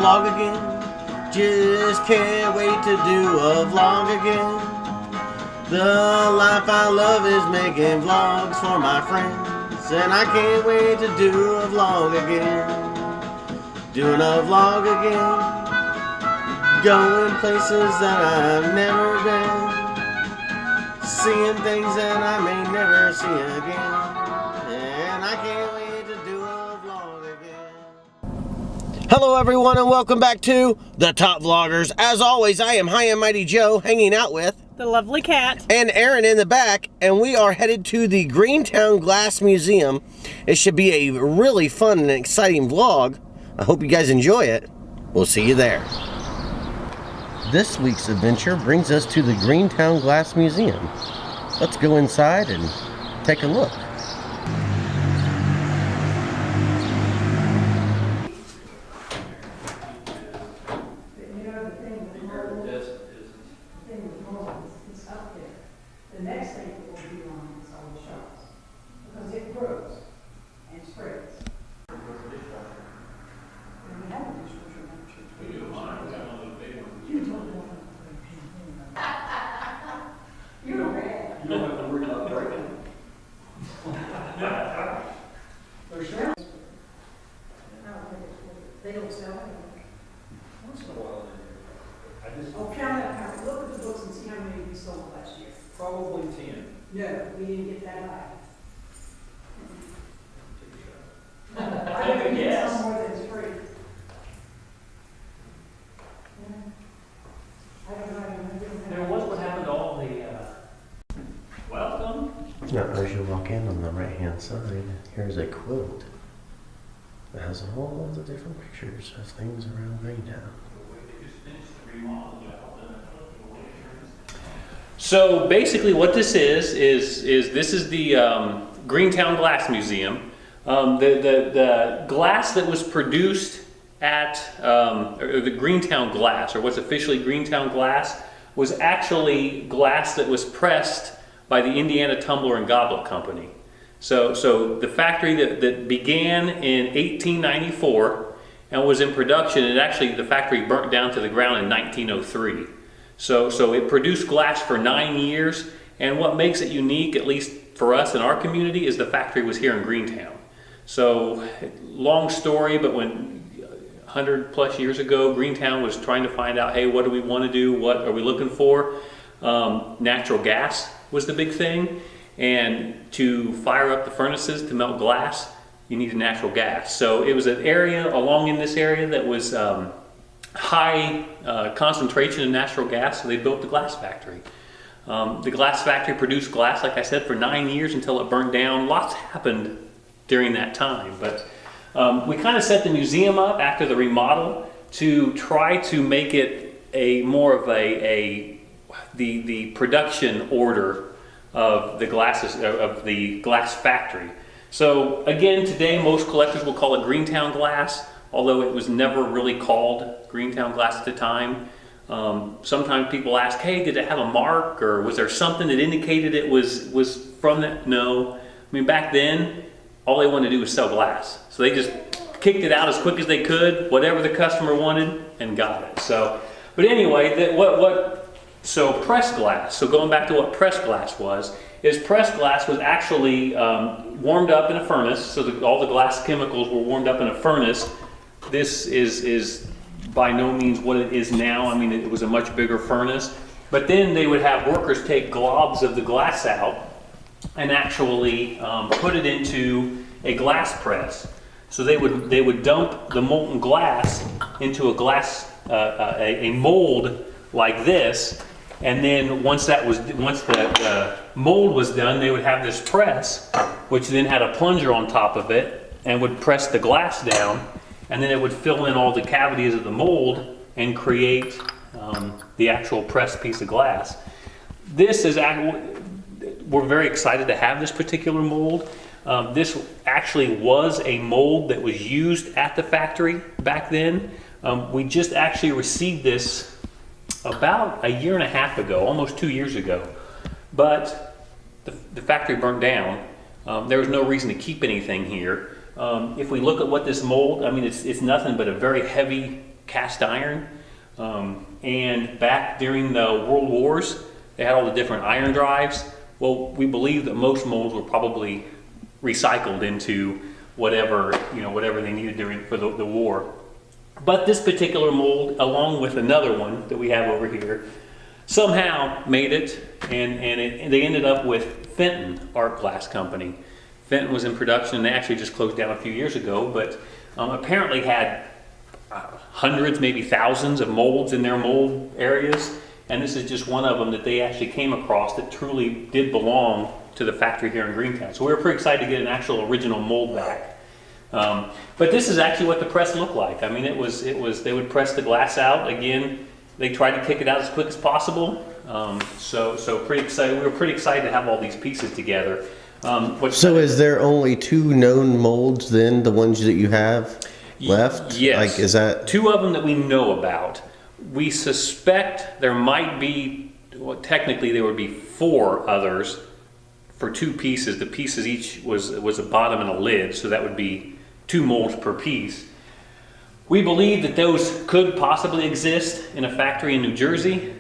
vlog again. Just can't wait to do a vlog again. The life I love is making vlogs for my friends, and I can't wait to do a vlog again. Doing a vlog again. Going places that I've never been. Seeing things that I may never see again. And I can't wait to do a vlog again. Hello everyone and welcome back to The Top Vloggers. As always, I am High and Mighty Joe, hanging out with the lovely cat and Aaron in the back, and we are headed to the Greentown Glass Museum. It should be a really fun and exciting vlog. I hope you guys enjoy it. We'll see you there. This week's adventure brings us to the Greentown Glass Museum. Let's go inside and take a look. The next thing that will be on is all the shelves, because it grows and spreads. And we have a dishwasher now, too. We do. Mine, we got one of those big ones. You don't want to. You're bad. You don't have to worry about breaking them. They're shelves. They don't sell them. Once in a while, oh, count it, look at the books and see how many we sold last year. Probably 10. No, we didn't get that high. I Take a think guess. it's somewhere that's free. I don't know. There was what happened to all the, welcome. Now, as you walk in on the right-hand side, here's a quote that has all of the different pictures of things around Greentown. So basically what this is this is the Greentown Glass Museum. The glass that was produced at or the Greentown glass, or what's officially Greentown glass, was actually glass that was pressed by the Indiana Tumbler and Goblet Company. So the factory that began in 1894 and was in production, and actually the factory burnt down to the ground in 1903. So it produced glass for 9 years, and what makes it unique, at least for us in our community, is the factory was here in Greentown. So, long story, but when 100 plus years ago, Greentown was trying to find out, hey, what do we want to do? What are we looking for? Natural gas was the big thing, and to fire up the furnaces to melt glass, you needed natural gas. So it was an area along in this area that was high concentration of natural gas, so they built the glass factory. The glass factory produced glass, like I said, for 9 years until it burnt down. Lots happened during that time, but we kind of set the museum up after the remodel to try to make it a more of the production order of the glasses of the glass factory. So again, today most collectors will call it Greentown glass, although it was never really called Greentown glass at the time. Sometimes people ask, hey, did it have a mark, or was there something that indicated it was from that? No. I mean, back then, all they wanted to do was sell glass. So they just kicked it out as quick as they could, whatever the customer wanted, and got it. So, but anyway, so pressed glass, so going back to what pressed glass was, is pressed glass was actually warmed up in a furnace, so all the glass chemicals were warmed up in a furnace. This is by no means what it is now. I mean, it was a much bigger furnace. But then they would have workers take globs of the glass out and actually put it into a glass press. So they would dump the molten glass into a glass a mold like this, and then once the mold was done, they would have this press, which then had a plunger on top of it and would press the glass down, and then it would fill in all the cavities of the mold and create the actual pressed piece of glass. We're very excited to have this particular mold. This actually was a mold that was used at the factory back then. We just actually received this about a year and a half ago, almost 2 years ago. But the factory burnt down. There was no reason to keep anything here. If we look at what this mold, I mean, it's nothing but a very heavy cast iron. And back during the World Wars, they had all the different iron drives. Well, we believe that most molds were probably recycled into whatever they needed for the war. But this particular mold, along with another one that we have over here, somehow made it, and they ended up with Fenton Art Glass Company. Fenton was in production. They actually just closed down a few years ago, but apparently had hundreds, maybe thousands of molds in their mold areas. And this is just one of them that they actually came across that truly did belong to the factory here in Greentown. So we were pretty excited to get an actual original mold back. But this is actually what the press looked like. I mean, it was they would press the glass out. Again, they tried to kick it out as quick as possible. So pretty excited. We were pretty excited to have all these pieces together. So is there only 2 known molds then, the ones that you have left? Yes. Like, is that 2 of them that we know about? We suspect there might be, well, technically there would be 4 others for 2 pieces. The pieces each was a bottom and a lid, so that would be 2 molds per piece. We believe that those could possibly exist in a factory in New Jersey.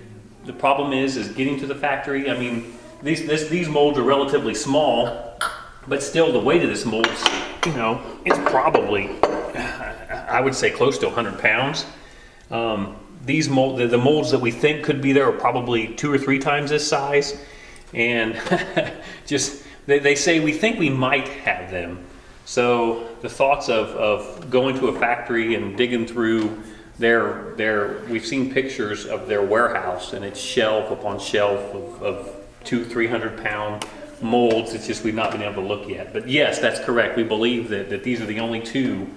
The problem is getting to the factory. I mean, these molds are relatively small, but still the weight of this mold, it's probably, I would say, close to 100 pounds. The molds that we think could be there are probably 2 or 3 times this size, and they say we think we might have them. So the thoughts of going to a factory and digging through we've seen pictures of their warehouse, and it's shelf upon shelf of 200-300 pound molds. It's just we've not been able to look yet. But yes, that's correct. We believe that these are the only 2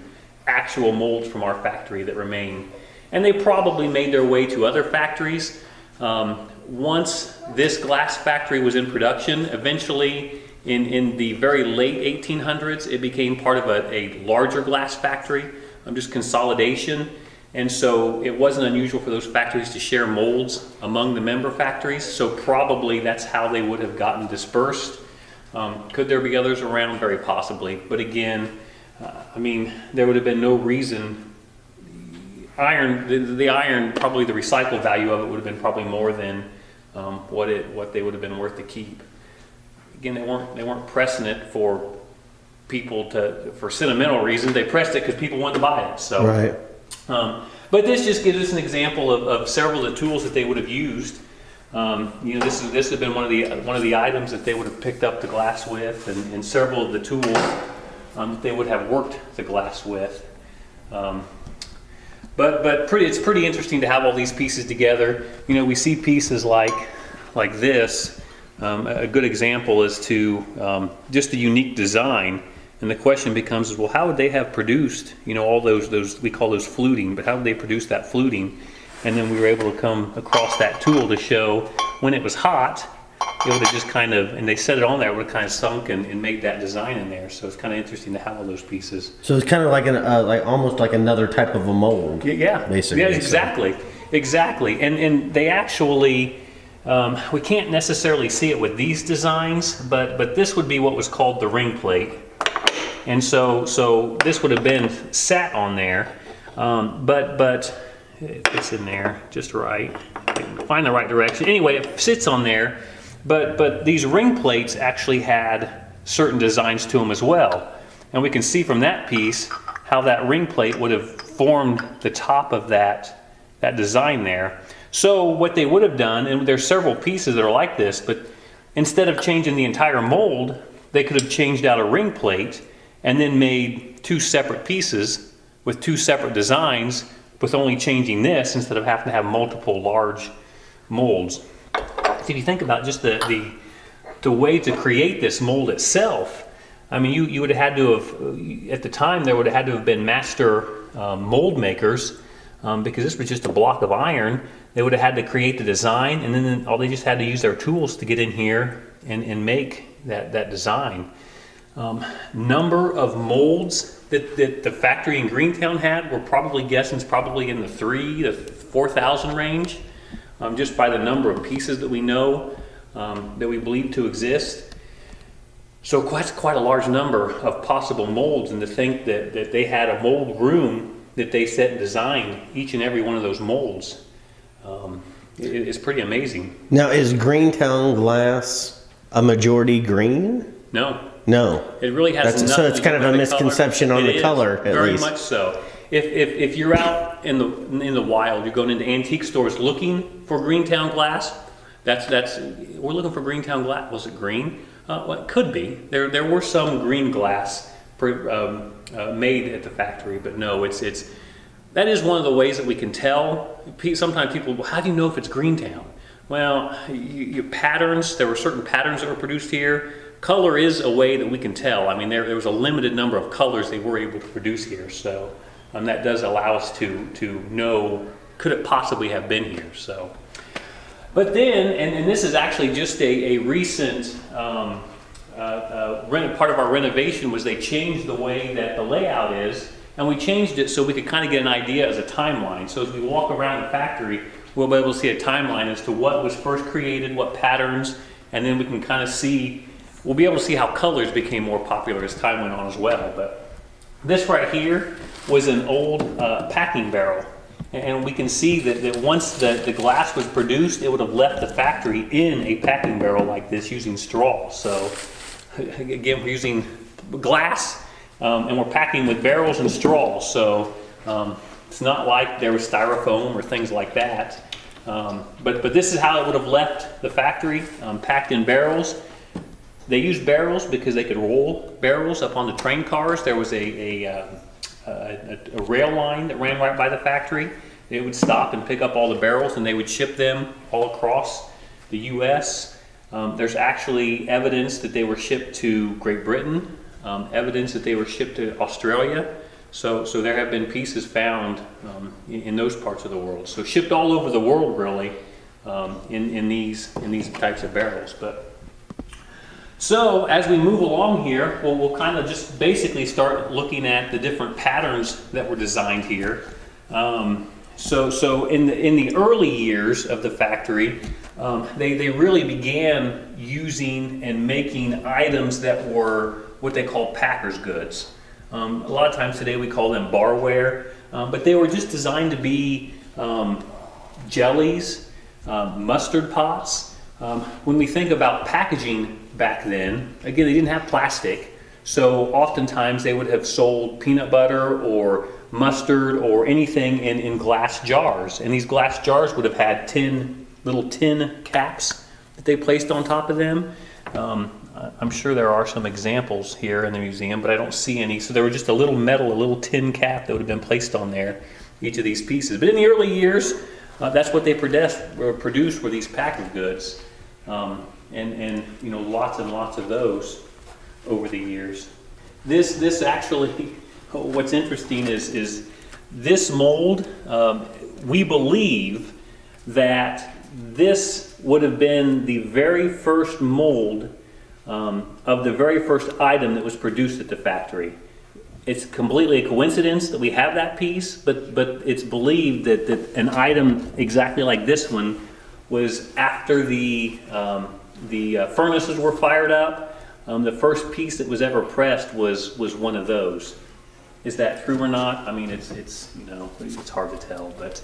actual molds from our factory that remain. And they probably made their way to other factories. Once this glass factory was in production, eventually in the very late 1800s, it became part of a larger glass factory, just consolidation. And so it wasn't unusual for those factories to share molds among the member factories. So probably that's how they would have gotten dispersed. Could there be others around? Very possibly. But again, there would have been no reason. The iron, probably the recycled value of it would have been probably more than what they would have been worth to keep. Again, they weren't pressing it for people for sentimental reasons. They pressed it because people wanted to buy it. So, right. But this just gives us an example of several of the tools that they would have used. This would have been one of the items that they would have picked up the glass with, and several of the tools that they would have worked the glass with. But it's pretty interesting to have all these pieces together. We see pieces like this. A good example is to just the unique design. And the question becomes, well, how would they have produced, all those, we call those fluting, but how would they produce that fluting? And then we were able to come across that tool to show when it was hot, it would have just kind of, and they set it on there, it would have kind of sunk and made that design in there. So it's kind of interesting to have all those pieces. So it's kind of like almost like another type of a mold. Yeah, basically. Yeah, exactly. And they actually, we can't necessarily see it with these designs, but this would be what was called the ring plate. And so this would have been sat on there, but it fits in there just right. Find the right direction. Anyway, it sits on there, but these ring plates actually had certain designs to them as well. And we can see from that piece how that ring plate would have formed the top of that design there. So what they would have done, and there's several pieces that are like this, but instead of changing the entire mold, they could have changed out a ring plate and then made 2 separate pieces with 2 separate designs, with only changing this instead of having to have multiple large molds. If you think about just the way to create this mold itself, you would have had to have, at the time, there would have had to have been master mold makers, because this was just a block of iron. They would have had to create the design, and then they just had to use their tools to get in here and make that design. Number of molds that the factory in Greentown had, we're probably guessing it's probably in the 3,000 to 4,000 range, just by the number of pieces that we know that we believe to exist. So quite a large number of possible molds, and to think that they had a mold room that they set and designed each and every one of those molds. It's pretty amazing. Now, is Greentown glass a majority green? No. No. It really has nothing so it's kind of a misconception on the color, at very least. Much so. If you're out in the wild, you're going into antique stores looking for Greentown glass. We're looking for Greentown glass. Was it green? Well, it could be. There were some green glass made at the factory, but no, that is one of the ways that we can tell. Sometimes people, well, how do you know if it's Greentown? Well, patterns. There were certain patterns that were produced here. Color is a way that we can tell. I mean, there was a limited number of colors they were able to produce here, so that does allow us to know, could it possibly have been here? So, but then, and this is actually just a recent part of our renovation was they changed the way that the layout is, and we changed it so we could kind of get an idea as a timeline. So as we walk around the factory, we'll be able to see a timeline as to what was first created, what patterns, and then we can kind of see. We'll be able to see how colors became more popular as time went on as well. But this right here was an old packing barrel. And we can see that once the glass was produced, it would have left the factory in a packing barrel like this using straw. So again, we're using glass and we're packing with barrels and straws. So it's not like there was styrofoam or things like that. But this is how it would have left the factory, packed in barrels. They used barrels because they could roll barrels up on the train cars. There was a rail line that ran right by the factory. They would stop and pick up all the barrels and they would ship them all across the U.S. There's actually evidence that they were shipped to Great Britain, evidence that they were shipped to Australia. So there have been pieces found in those parts of the world. So shipped all over the world really in these types of barrels. So as we move along here, we'll kind of just basically start looking at the different patterns that were designed here. So in the early years of the factory, they really began using and making items that were what they call packers' goods. A lot of times today we call them barware, but they were just designed to be jellies, mustard pots. When we think about packaging back then, again, they didn't have plastic, so oftentimes they would have sold peanut butter or mustard or anything in glass jars, and these glass jars would have had little tin caps that they placed on top of them. I'm sure there are some examples here in the museum, but I don't see any. So there was just a little tin cap that would have been placed on there, each of these pieces. But in the early years, that's what they produced were these packaged goods. And lots and lots of those over the years. This actually, what's interesting is this mold. We believe that this would have been the very first mold of the very first item that was produced at the factory. It's completely a coincidence that we have that piece, but it's believed that an item exactly like this one was after the furnaces were fired up. The first piece that was ever pressed was one of those. Is that true or not? I mean, it's hard to tell, but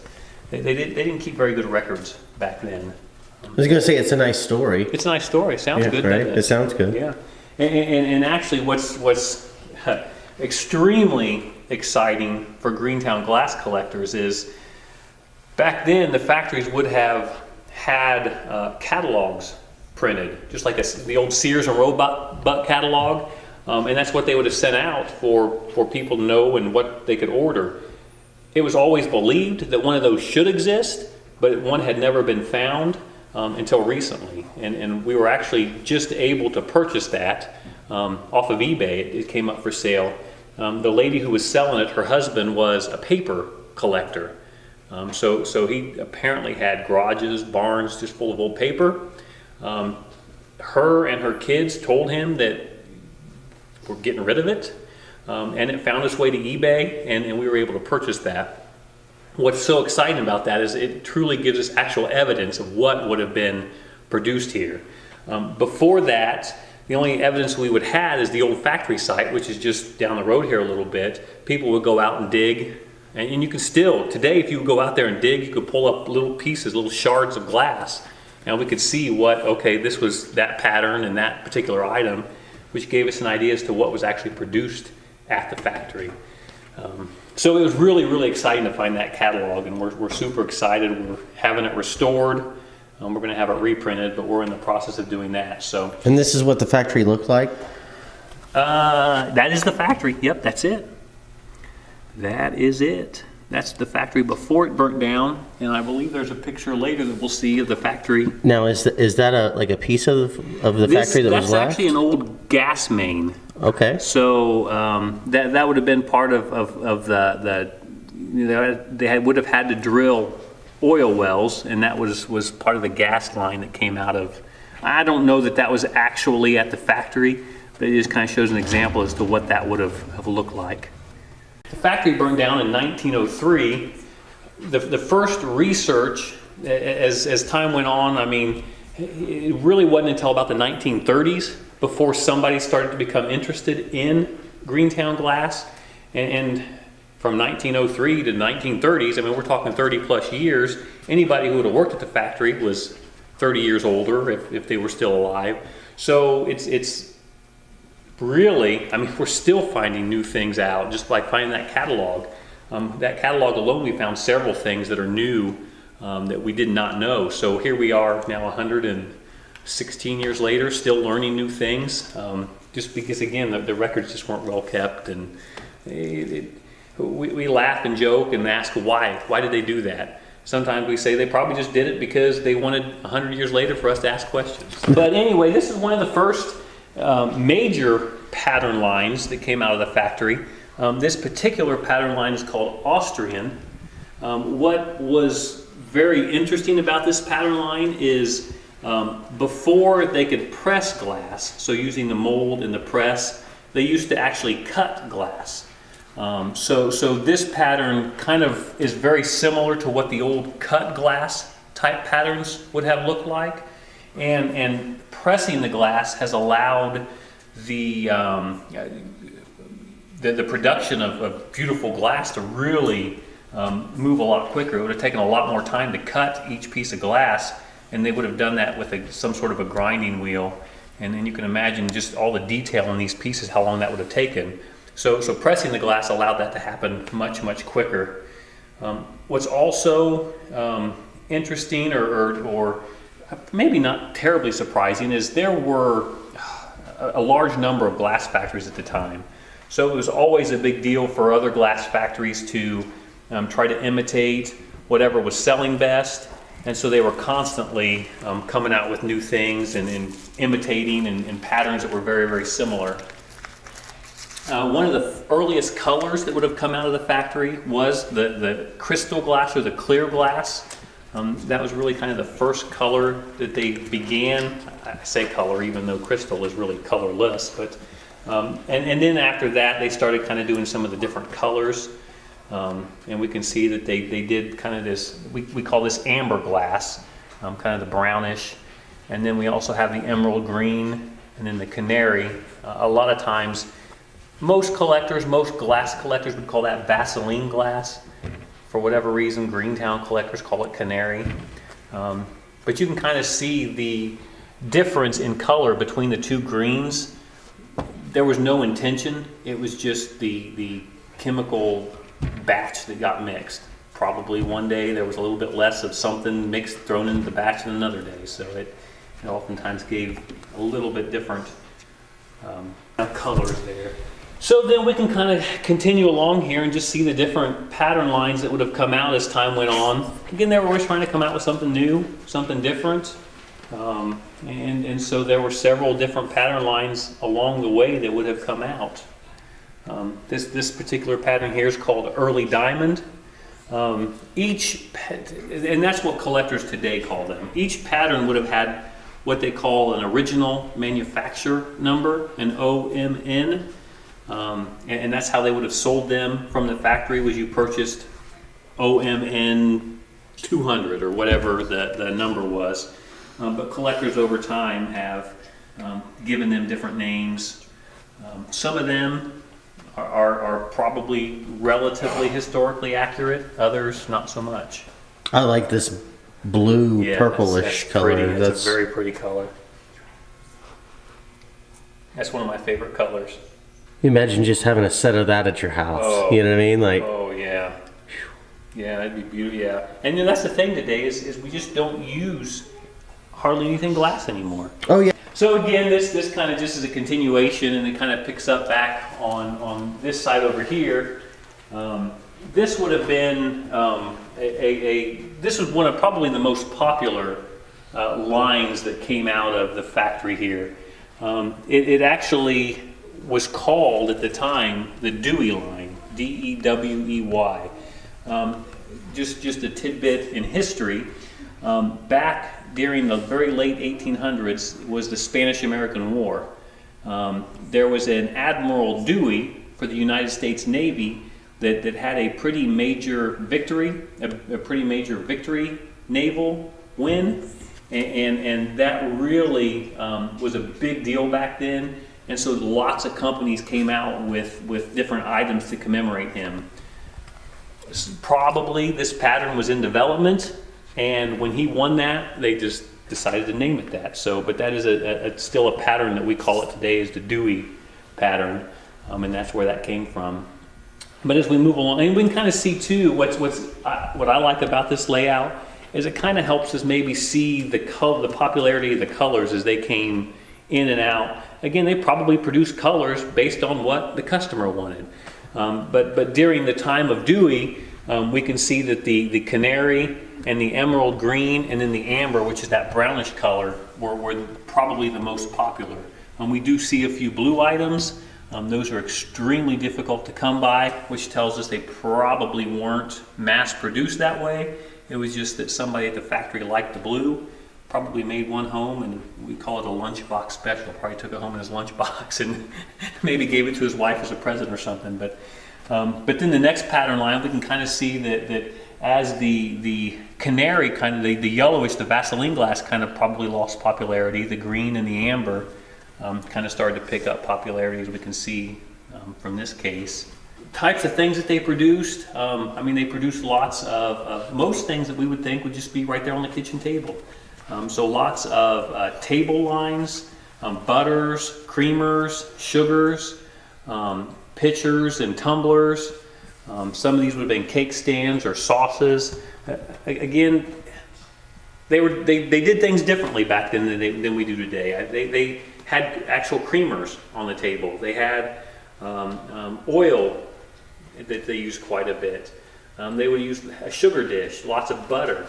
they didn't keep very good records back then. I was going to say it's a nice story. It's a nice story. Sounds good, right? doesn't it? It sounds good. Yeah, and actually, what's extremely exciting for Greentown glass collectors is back then the factories would have had catalogs printed, just like the old Sears and Roebuck catalog, and that's what they would have sent out for people to know and what they could order. It was always believed that one of those should exist, but one had never been found until recently, and we were actually just able to purchase that off of eBay. It came up for sale. The lady who was selling it, her husband was a paper collector. So he apparently had garages, barns just full of old paper. Her and her kids told him that we're getting rid of it, and it found its way to eBay, and we were able to purchase that. What's so exciting about that is it truly gives us actual evidence of what would have been produced here. Before that, the only evidence we would have is the old factory site, which is just down the road here a little bit. People would go out and dig And you can still, today, if you go out there and dig, you could pull up little pieces, little shards of glass, and we could see what, okay, this was that pattern and that particular item, which gave us an idea as to what was actually produced at the factory. So it was really, really exciting to find that catalog, and we're super excited. We're having it restored. We're going to have it reprinted, but we're in the process of doing that. So. And this is what the factory looked like? That is the factory. Yep, that's it. That is it. That's the factory before it burnt down, and I believe there's a picture later that we'll see of the factory. Now, is that like a piece of the factory that was left? That's actually an old gas main. Okay. So that would have been part of the they would have had to drill oil wells, and that was part of the gas line that came out of. I don't know that was actually at the factory, but it just kind of shows an example as to what that would have looked like. The factory burned down in 1903. The first research, as time went on, I mean, it really wasn't until about the 1930s before somebody started to become interested in Greentown glass. And from 1903 to 1930s, I mean, we're talking 30 plus years, anybody who would have worked at the factory was 30 years older if they were still alive. So it's really, I mean, we're still finding new things out, just like finding that catalog. That catalog alone, we found several things that are new that we did not know. So here we are now 116 years later, still learning new things, just because, again, the records just weren't well kept. And we laugh and joke and ask why. Why did they do that? Sometimes we say they probably just did it because they wanted 100 years later for us to ask questions. But anyway, this is one of the first major pattern lines that came out of the factory. This particular pattern line is called Austrian. What was very interesting about this pattern line is before they could press glass, so using the mold and the press, they used to actually cut glass. So this pattern kind of is very similar to what the old cut glass type patterns would have looked like. And pressing the glass has allowed the production of beautiful glass to really move a lot quicker. It would have taken a lot more time to cut each piece of glass, and they would have done that with some sort of a grinding wheel. And then you can imagine just all the detail in these pieces, how long that would have taken. So pressing the glass allowed that to happen much, much quicker. What's also interesting or maybe not terribly surprising is there were a large number of glass factories at the time. So it was always a big deal for other glass factories to try to imitate whatever was selling best. And so they were constantly coming out with new things and imitating and patterns that were very, very similar. One of the earliest colors that would have come out of the factory was the crystal glass or the clear glass. That was really kind of the first color that they began. I say color even though crystal is really colorless, but and then after that they started kind of doing some of the different colors, and we can see that they did kind of this, we call this amber glass, kind of the brownish, and then we also have the emerald green and then the canary. A lot of times most glass collectors would call that Vaseline glass. For whatever reason, Greentown collectors call it canary. But you can kind of see the difference in color between the two greens. There was no intention. It was just the chemical batch that got mixed. Probably one day there was a little bit less of something mixed, thrown into the batch than another day. So it oftentimes gave a little bit different colors there. So then we can kind of continue along here and just see the different pattern lines that would have come out as time went on. Again, they were always trying to come out with something new, something different. And so there were several different pattern lines along the way that would have come out. This particular pattern here is called Early Diamond. And that's what collectors today call them. Each pattern would have had what they call an original manufacturer number, an OMN. And that's how they would have sold them from the factory, was you purchased OMN 200 or whatever the number was. But collectors over time have given them different names. Some of them are probably relatively historically accurate. Others, not so much. I like this blue, Yeah, purplish that's color. Pretty. That's a very pretty color. That's one of my favorite colors. You imagine just having a set of that at your house. Oh. You know what I mean? Like, Oh yeah, yeah, that'd be beautiful. Yeah, and then that's the thing today is we just don't use hardly anything glass anymore. oh yeah. So again, this kind of just is a continuation, and it kind of picks up back on this side over here. This would have been this was one of probably the most popular lines that came out of the factory here. It actually was called at the time the Dewey line, D-E-W-E-Y. Just a tidbit in history. Back during the very late 1800s was the Spanish-American War. There was an Admiral Dewey for the United States Navy that had a pretty major victory, a pretty major victory naval win, and that really was a big deal back then. And so lots of companies came out with different items to commemorate him. Probably this pattern was in development, and when he won that, they just decided to name it that. So, but that is still a pattern that we call it today is the Dewey pattern, and that's where that came from. But as we move along, and we can kind of see too what I like about this layout is it kind of helps us maybe see the popularity of the colors as they came in and out. Again, they probably produced colors based on what the customer wanted. But during the time of Dewey, we can see that the canary and the emerald green and then the amber, which is that brownish color, were probably the most popular. We do see a few blue items. Those are extremely difficult to come by, which tells us they probably weren't mass produced that way. It was just that somebody at the factory liked the blue, probably made one home, and we call it a lunchbox special. Probably took it home in his lunchbox and maybe gave it to his wife as a present or something. But then the next pattern line, we can kind of see that as the canary, kind of the yellowish, the Vaseline glass kind of probably lost popularity. The green and the amber kind of started to pick up popularity, as we can see from this case. Types of things that they produced, I mean, they produced lots of most things that we would think would just be right there on the kitchen table. So lots of table lines, butters, creamers, sugars, pitchers and tumblers. Some of these would have been cake stands or sauces. Again, they did things differently back then than we do today. They had actual creamers on the table. They had oil that they used quite a bit. They would use a sugar dish, lots of butter.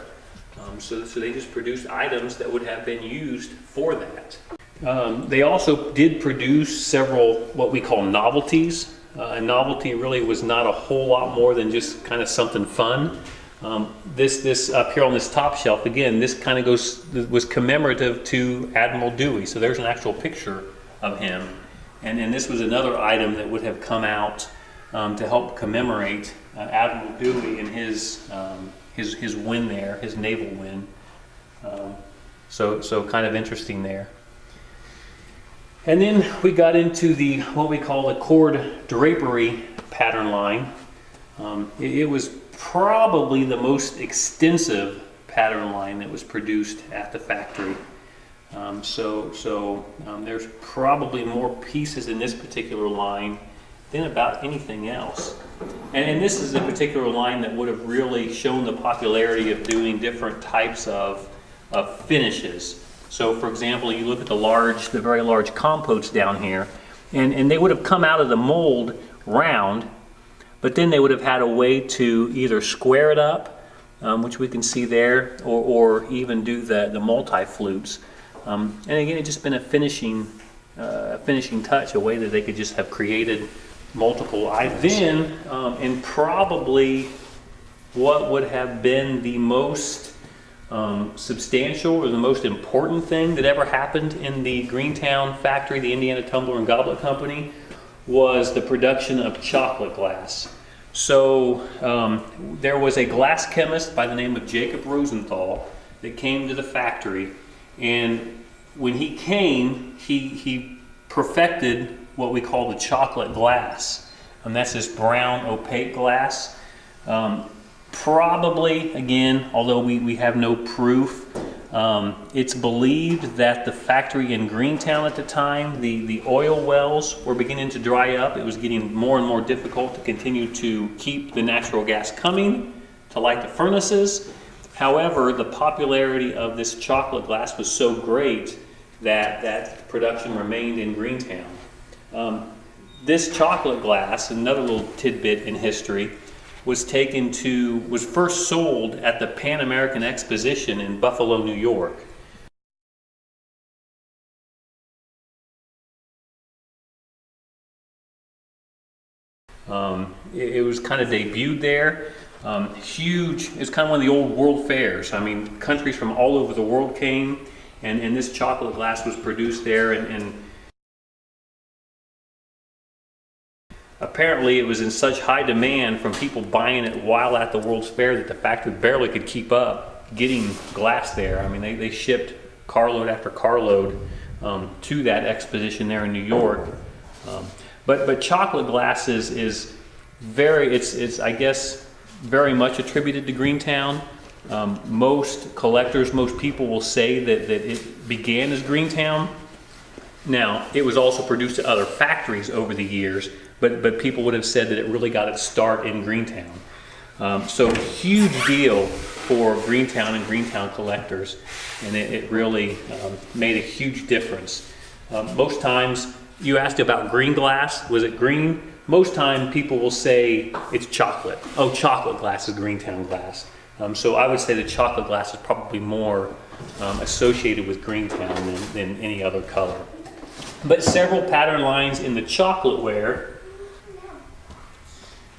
So they just produced items that would have been used for that. They also did produce several what we call novelties. A novelty really was not a whole lot more than just kind of something fun. This up here on this top shelf, again, this kind of was commemorative to Admiral Dewey. So there's an actual picture of him. And this was another item that would have come out to help commemorate Admiral Dewey and his win there, his naval win. So kind of interesting there. And then we got into what we call the cord drapery pattern line. It was probably the most extensive pattern line that was produced at the factory. There's probably more pieces in this particular line than about anything else. And this is a particular line that would have really shown the popularity of doing different types of finishes. So for example, you look at the very large compotes down here, and they would have come out of the mold round, but then they would have had a way to either square it up, which we can see there, or even do the multi-flutes. And again, it's just been a finishing touch, a way that they could just have created multiple items. Then, and probably what would have been the most substantial or the most important thing that ever happened in the Greentown factory, the Indiana Tumbler and Goblet Company, was the production of chocolate glass. So there was a glass chemist by the name of Jacob Rosenthal that came to the factory, and when he came, he perfected what we call the chocolate glass. That's this brown opaque glass. Probably, again, although we have no proof, it's believed that the factory in Greentown at the time, the oil wells were beginning to dry up. It was getting more and more difficult to continue to keep the natural gas coming to light the furnaces. However, the popularity of this chocolate glass was so great that production remained in Greentown. This chocolate glass, another little tidbit in history, was first sold at the Pan American Exposition in Buffalo, New York. It was kind of debuted there. Huge, it's kind of one of the old world fairs. I mean, countries from all over the world came, and this chocolate glass was produced there, and apparently it was in such high demand from people buying it while at the World's Fair that the factory barely could keep up getting glass there. I mean, they shipped carload after carload to that exposition there in New York. But chocolate glass is very, it's I guess, very much attributed to Greentown. Most collectors, most people will say that it began as Greentown. Now, it was also produced at other factories over the years, but people would have said that it really got its start in Greentown. So huge deal for Greentown and Greentown collectors, and it really made a huge difference. Most times, you asked about green glass, was it green? Most time people will say it's chocolate. Oh, chocolate glass is Greentown glass. So I would say the chocolate glass is probably more associated with Greentown than any other color. But several pattern lines in the chocolate ware,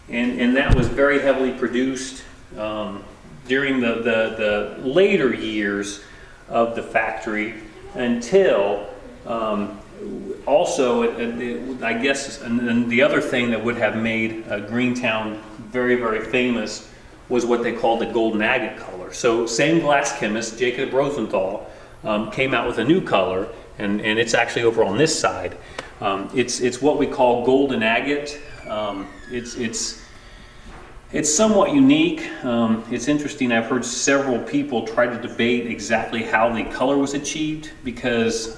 and that was very heavily produced during the later years of the factory until also, I guess, and the other thing that would have made Greentown very, very famous was what they called the golden agate color. So same glass chemist, Jacob Rosenthal, came out with a new color, and it's actually over on this side. It's what we call golden agate. It's somewhat unique. It's interesting. I've heard several people try to debate exactly how the color was achieved, because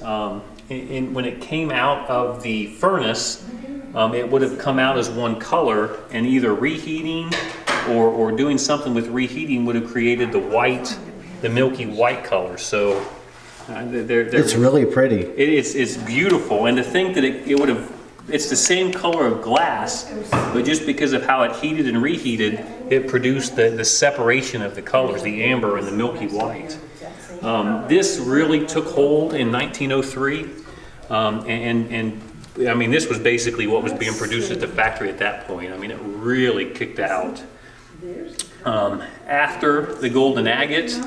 when it came out of the furnace, it would have come out as one color, and either reheating or doing something with reheating would have created the milky white color. So it's really pretty. It's beautiful, and to think that it would have, it's the same color of glass, but just because of how it heated and reheated, it produced the separation of the colors, the amber and the milky white. This really took hold in 1903, and I mean, this was basically what was being produced at the factory at that point. I mean, it really kicked out. After the golden agate,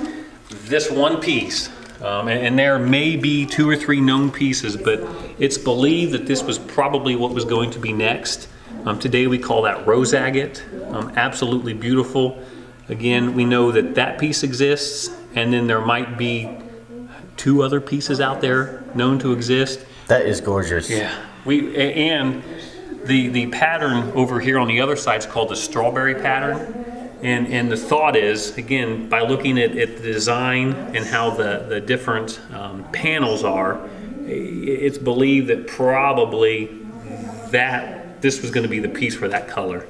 this one piece, and there may be 2 or 3 known pieces, but it's believed that this was probably what was going to be next. Today we call that rose agate. Absolutely beautiful. Again, we know that piece exists, and then there might be 2 other pieces out there known to exist. That is gorgeous. Yeah. And the pattern over here on the other side is called the strawberry pattern. And the thought is, again, by looking at the design and how the different panels are, it's believed that probably this was going to be the piece for that color.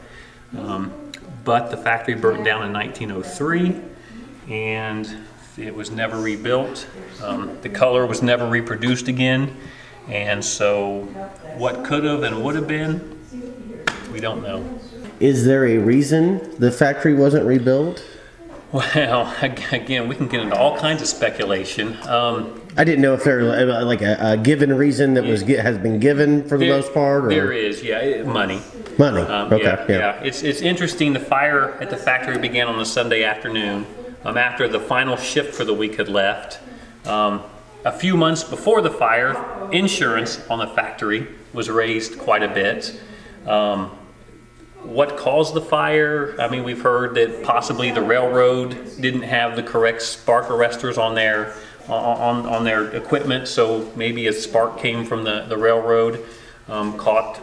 But the factory burnt down in 1903, and it was never rebuilt. The color was never reproduced again, and so what could have and would have been, we don't know. Is there a reason the factory wasn't rebuilt? Well, again, we can get into all kinds of speculation. I didn't know if there was like a given reason that has been given for the most part. Or? There is, yeah, money. Money. Okay. Yeah. It's interesting. The fire at the factory began on a Sunday afternoon, after the final shift for the week had left. A few months before the fire, insurance on the factory was raised quite a bit. What caused the fire? I mean, we've heard that possibly the railroad didn't have the correct spark arresters on their equipment, so maybe a spark came from the railroad, caught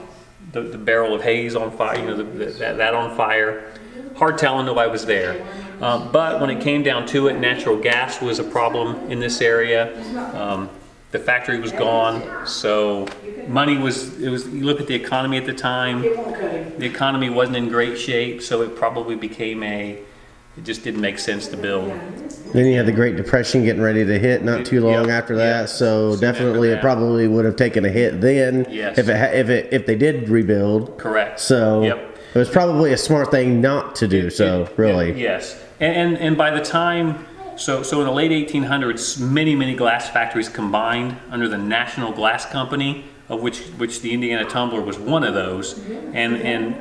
the barrel of haze on fire, you know, that on fire. Hard telling, nobody was there. But when it came down to it, natural gas was a problem in this area. The factory was gone, so money was, you look at the economy at the time, the economy wasn't in great shape, so it probably became it just didn't make sense to build. Then you had the Great Depression getting ready to hit not too long after that, so definitely it probably would have taken a hit then if they did rebuild. Correct. So it was probably a smart thing not to do. Really. Yes, and by the time. So in the late 1800s, many glass factories combined under the National Glass Company, of which the Indiana Tumbler was one of those. And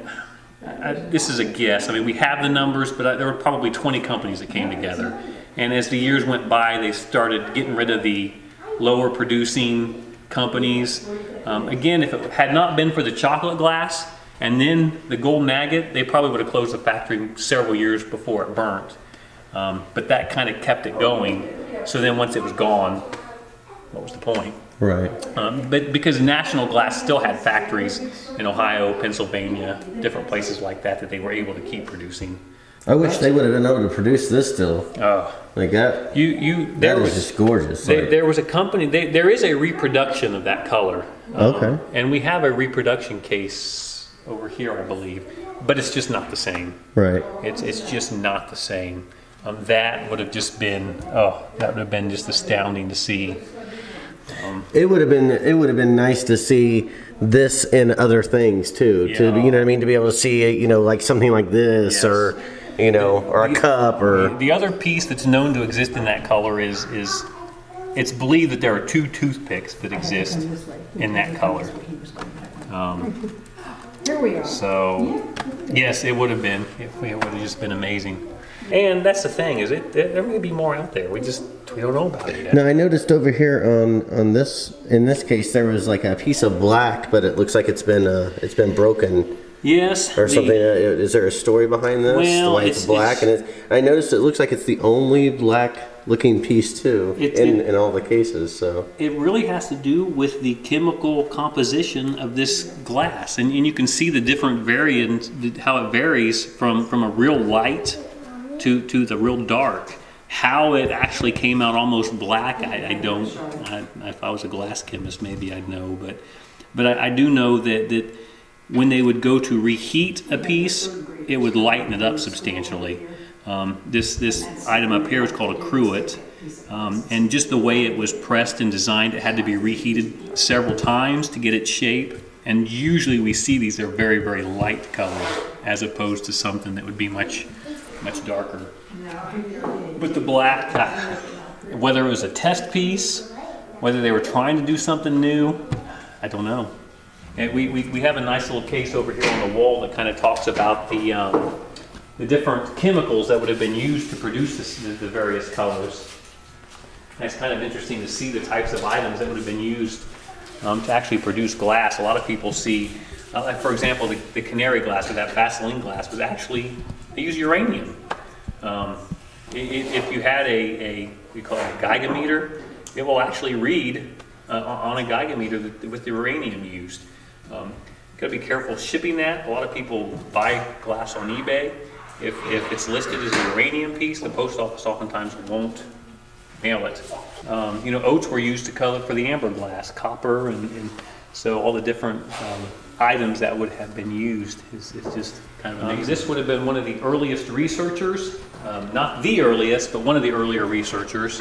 this is a guess. I mean, we have the numbers, but there were probably 20 companies that came together. And as the years went by, they started getting rid of the lower producing companies. Again, if it had not been for the chocolate glass and then the golden agate, they probably would have closed the factory several years before it burnt. But that kind of kept it going. So then once it was gone, what was the point? Right. But because National Glass still had factories in Ohio, Pennsylvania, different places like that they were able to keep producing. I wish they would have been able to produce this still. Like that. That was just gorgeous. There was a company. There is a reproduction of that color. Okay. And we have a reproduction case over here, I believe, but it's just not the same. Right. It's just not the same. That would have just been just astounding to see. It would have been nice to see this in other things too. Yeah. To you know what I mean, to be able to see like something like this, or or a cup, or the other piece that's known to exist in that color is it's believed that there are 2 toothpicks that exist in that color. Here we are. So yes, it would have been. It would have just been amazing. And that's the thing, is there may be more out there. We don't know about it yet. Now I noticed over here on this, in this case, there was like a piece of black, but it looks like it's been broken. Yes. Or something. Is there a story behind this? Well, why it's black, and I noticed it looks like it's the only black looking piece too in all the cases. So it really has to do with the chemical composition of this glass, and you can see the different variants, how it varies from a real light to the real dark. How it actually came out almost black, I don't. If I was a glass chemist, maybe I'd know, but I do know that when they would go to reheat a piece, it would lighten it up substantially. This item up here is called a cruet, and just the way it was pressed and designed, it had to be reheated several times to get its shape. And usually we see these are very, very light colored, as opposed to something that would be much darker. But the black, whether it was a test piece, whether they were trying to do something new, I don't know. And we have a nice little case over here on the wall that kind of talks about the different chemicals that would have been used to produce the various colors. And it's kind of interesting to see the types of items that would have been used to actually produce glass. A lot of people see, like for example, the canary glass, or that Vaseline glass, was actually, they use uranium. If you had we call it a geiger, it will actually read on a geiger with the uranium used. Got to be careful shipping that. A lot of people buy glass on eBay. If it's listed as a uranium piece, the post office oftentimes won't mail it. Oats were used to color for the amber glass, copper, and so all the different items that would have been used is just kind of amazing. This would have been one of the earliest researchers, not the earliest, but one of the earlier researchers,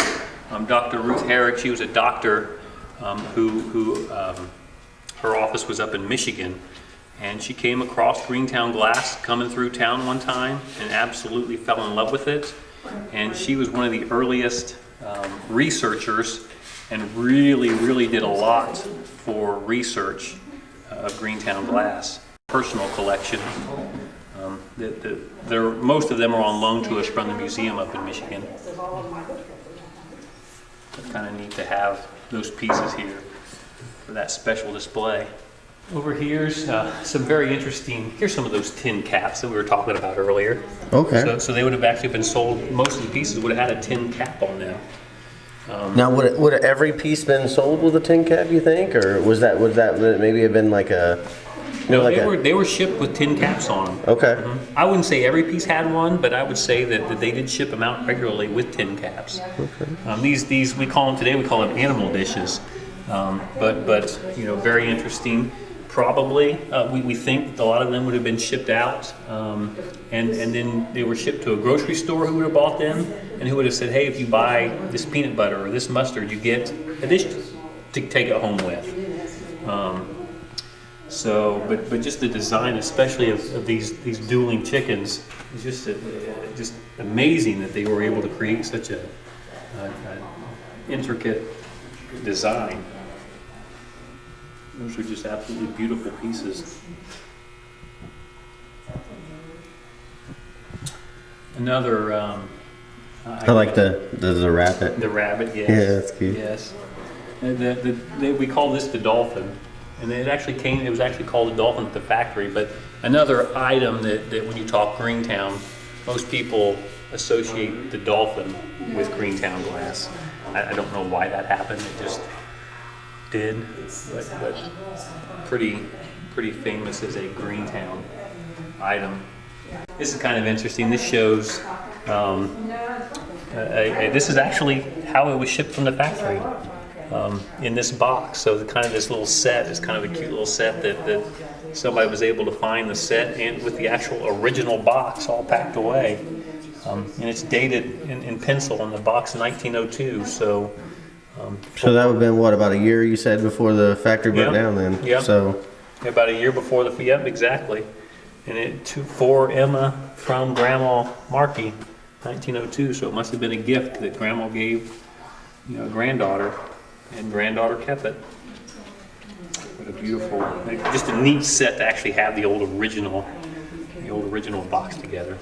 Dr. Ruth Herrick. She was a doctor who her office was up in Michigan, and she came across Greentown glass coming through town one time and absolutely fell in love with it. And she was one of the earliest researchers, and really did a lot for research of Greentown glass. Personal collection. Most of them are on loan to us from the museum up in Michigan. It's kind of neat to have those pieces here for that special display. Over here's some very interesting, here's some of those tin caps that we were talking about earlier. Okay. So they would have actually been sold, most of the pieces would have had a tin cap on them. Now, would every piece been sold with a tin cap, you think, or would it maybe have been like a No, like they were shipped with tin caps on them. Okay. I wouldn't say every piece had one, but I would say that they did ship them out regularly with tin caps. Okay. These we call them animal dishes, but you know, very interesting. Probably we think a lot of them would have been shipped out, and then they were shipped to a grocery store who would have bought them, and who would have said, hey, if you buy this peanut butter or this mustard, you get a dish to take it home with. But just the design, especially of these dueling chickens, is just amazing that they were able to create such a intricate design. Those are just absolutely beautiful pieces. Another, I like the rabbit. The rabbit, yes. Yeah, that's cute. Yes. And we call this the dolphin. And it was actually called a dolphin at the factory. But another item that when you talk Greentown, most people associate the dolphin with Greentown glass. I don't know why that happened. It just did. But pretty famous as a Greentown item. This is kind of interesting. This shows. This is actually how it was shipped from the factory. In this box, so this little set is kind of a cute little set that somebody was able to find the set and with the actual original box all packed away, and it's dated in pencil in the box in 1902. So that would have been what, about a year you said before the factory broke down then? Yeah. So about a year before exactly, and it for Emma from Grandma Markey, 1902. So it must have been a gift that Grandma gave, granddaughter. And granddaughter kept it. What a beautiful, just a neat set to actually have the old original box together.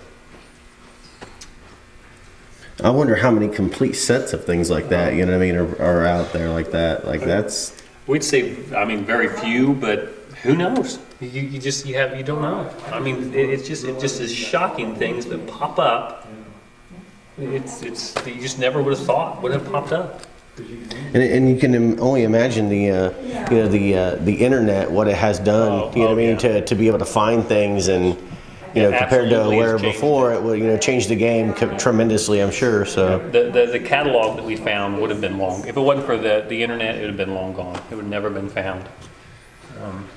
I wonder how many complete sets of things like that, you know what I mean, are out there like that. Like that's. We'd say, very few, but who knows? You don't know. I mean, it just is shocking things that pop up. It's you just never would have thought would have popped up. And you can only imagine the internet, what it has done, to be able to find things, and compared to where before it would change the game tremendously, I'm sure. So the catalog that we found would have been long. If it wasn't for the internet, it would have been long gone. It would have never been found.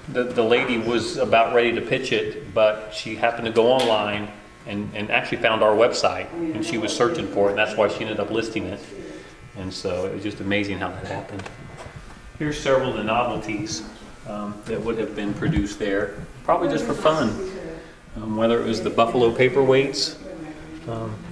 The lady was about ready to pitch it, but she happened to go online and actually found our website, and she was searching for it, and that's why she ended up listing it. And so it was just amazing how that happened. Here's several of the novelties that would have been produced there, probably just for fun. Whether it was the buffalo paperweights,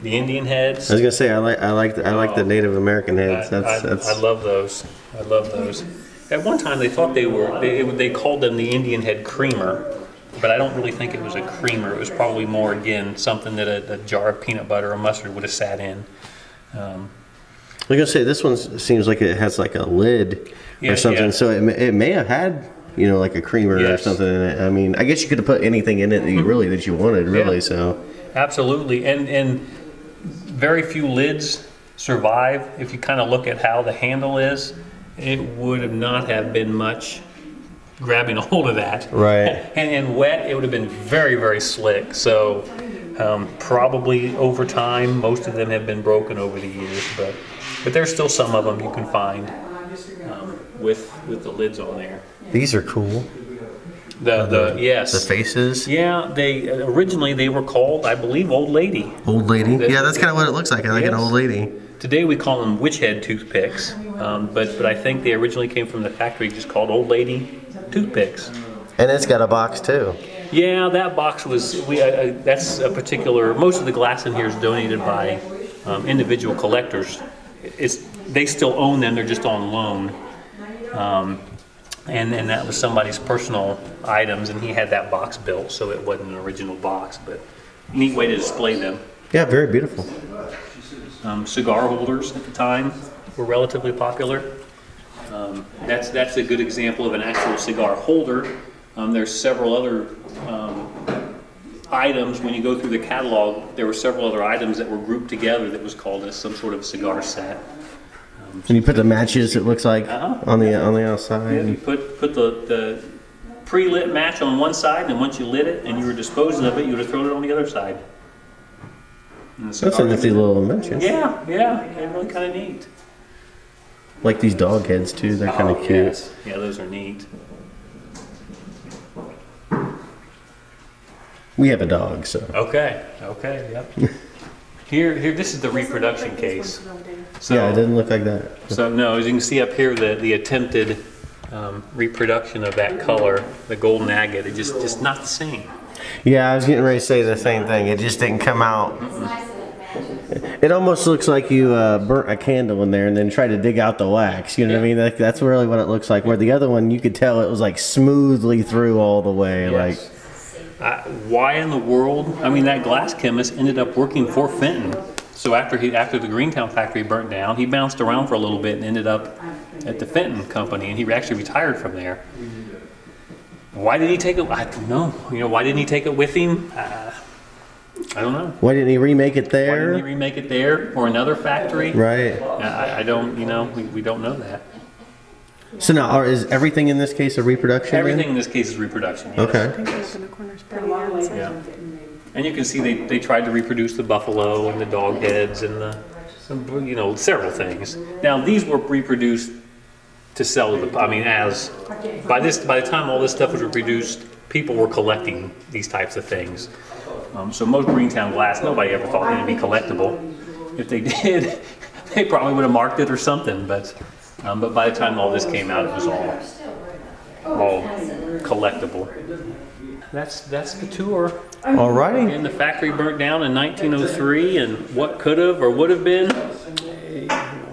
the Indian heads. I was gonna say I like the Native American heads. I love those. I love those. At one time they thought they called them the Indian head creamer, but I don't really think it was a creamer. It was probably more, again, something that a jar of peanut butter or mustard would have sat in. I was gonna say this one seems like it has like a lid or something, so it may have had like a creamer or something in it. I mean, I guess you could have put anything in it that you wanted, really. Yeah. So absolutely, and very few lids survive. If you kind of look at how the handle is, it would have not have been much grabbing a hold of that. Right. And wet, it would have been very, very slick. So probably over time, most of them have been broken over the years, but there's still some of them you can find with the lids on there. These are cool. Yes. The faces. Yeah, originally they were called, I believe, Old Lady. Old Lady. Yeah, that's kind of what it looks like. I like an old lady. Today we call them witch head toothpicks, but I think they originally came from the factory just called Old Lady toothpicks. And it's got a box too. Yeah, that box was that's a particular. Most of the glass in here is donated by individual collectors. They still own them; they're just on loan. And that was somebody's personal items, and he had that box built, so it wasn't an original box, but neat way to display them. Yeah, very beautiful. Cigar holders at the time were relatively popular. That's a good example of an actual cigar holder. There's several other items. When you go through the catalog, there were several other items that were grouped together that was called as some sort of cigar set. And you put the matches, it looks like, on the outside. Yeah, you put the pre-lit match on one side, and once you lit it and you were disposing of it, you would have thrown it on the other side. That's a nifty little invention. Yeah, they're really kind of neat. Like these dog heads too, they're kind of cute. Yes. Yeah, those are neat. We have a dog, so. Okay, yep. Here, this is the reproduction case. So, Yeah, it doesn't look like that. So no, as you can see up here, the attempted reproduction of that color, the golden agate, it's just not the same. Yeah, I was getting ready to say the same thing. It just didn't come out. It almost looks like you burnt a candle in there and then tried to dig out the wax. You know what I mean? That's really what it looks like. Where the other one, you could tell it was like smoothly through all the way. Yes. Why in the world? I mean, that glass chemist ended up working for Fenton. So after the Greentown factory burnt down, he bounced around for a little bit and ended up at the Fenton company, and he actually retired from there. Why did he take it? I don't know. Why didn't he take it with him? I don't know. Why didn't he remake it Why there? didn't he remake it there or another factory? Right. I don't. We don't know that. So now, is everything in this case a reproduction? Everything then? in this case is reproduction. Yes. Okay. Yeah. And you can see they tried to reproduce the buffalo and the dog heads and several things. Now these were reproduced to sell to by the time all this stuff was reproduced, people were collecting these types of things. So most Greentown glass, nobody ever thought it would be collectible. If they did, they probably would have marked it or something. But by the time all this came out, it was all collectible. That's the tour. All righty. And the factory burnt down in 1903, and what could have or would have been,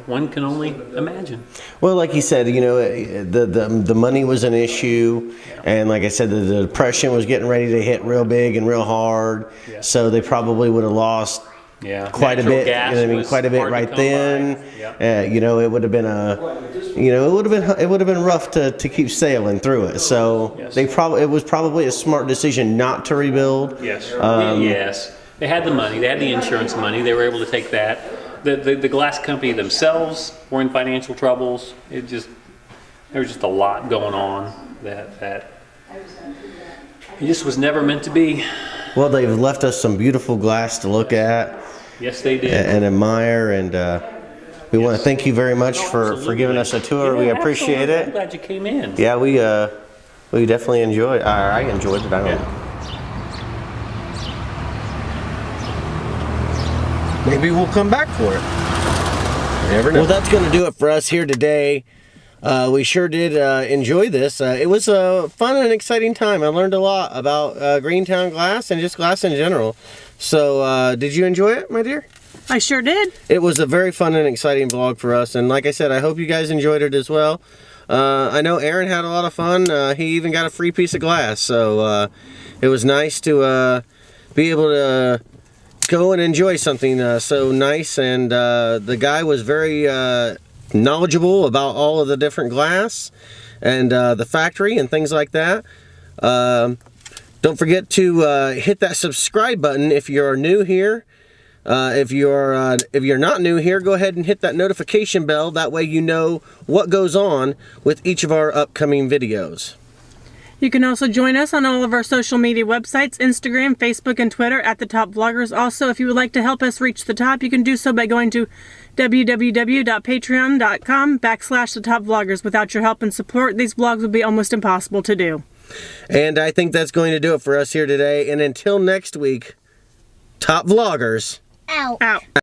one can only imagine. Well, like you said, the money was an issue, and like I said, the depression was getting ready to hit real big and real hard. Yeah. So they probably would have lost quite a Natural bit. gas Quite a bit hard to right come then. by. Yeah. It would have been it would have been rough to keep sailing through it. So Yes. it was probably a smart decision not to rebuild. Yes. Yes. They had the money. They had the insurance money. They were able to take that. The glass company themselves were in financial troubles. There was just a lot going on that it just was never meant to be. Well, they've left us some beautiful glass to look at. Yes, they did. And admire, and we want to thank you very much for giving us a tour. Yeah, We appreciate absolutely. I'm it. glad you came in. Yeah, we definitely enjoyed. I enjoyed it. I don't know. Maybe we'll come back for it. You never know. Well, that's going to do it for us here today. We sure did enjoy this. It was a fun and exciting time. I learned a lot about Greentown glass and just glass in general. So, did you enjoy it, my dear? I sure did. It was a very fun and exciting vlog for us. And like I said, I hope you guys enjoyed it as well. I know Aaron had a lot of fun. He even got a free piece of glass. So, it was nice to be able to go and enjoy something so nice. And the guy was very knowledgeable about all of the different glass and the factory and things like that. Don't forget to hit that subscribe button if you're new here. If you're not new here, go ahead and hit that notification bell. That way you know what goes on with each of our upcoming videos. You can also join us on all of our social media websites, Instagram, Facebook, and Twitter at The Top Vloggers. Also, if you would like to help us reach the top, you can do so by going to www.patreon.com/thetopvloggers. Without your help and support, these vlogs would be almost impossible to do. And I think that's going to do it for us here today. And until next week, Top Vloggers. Out.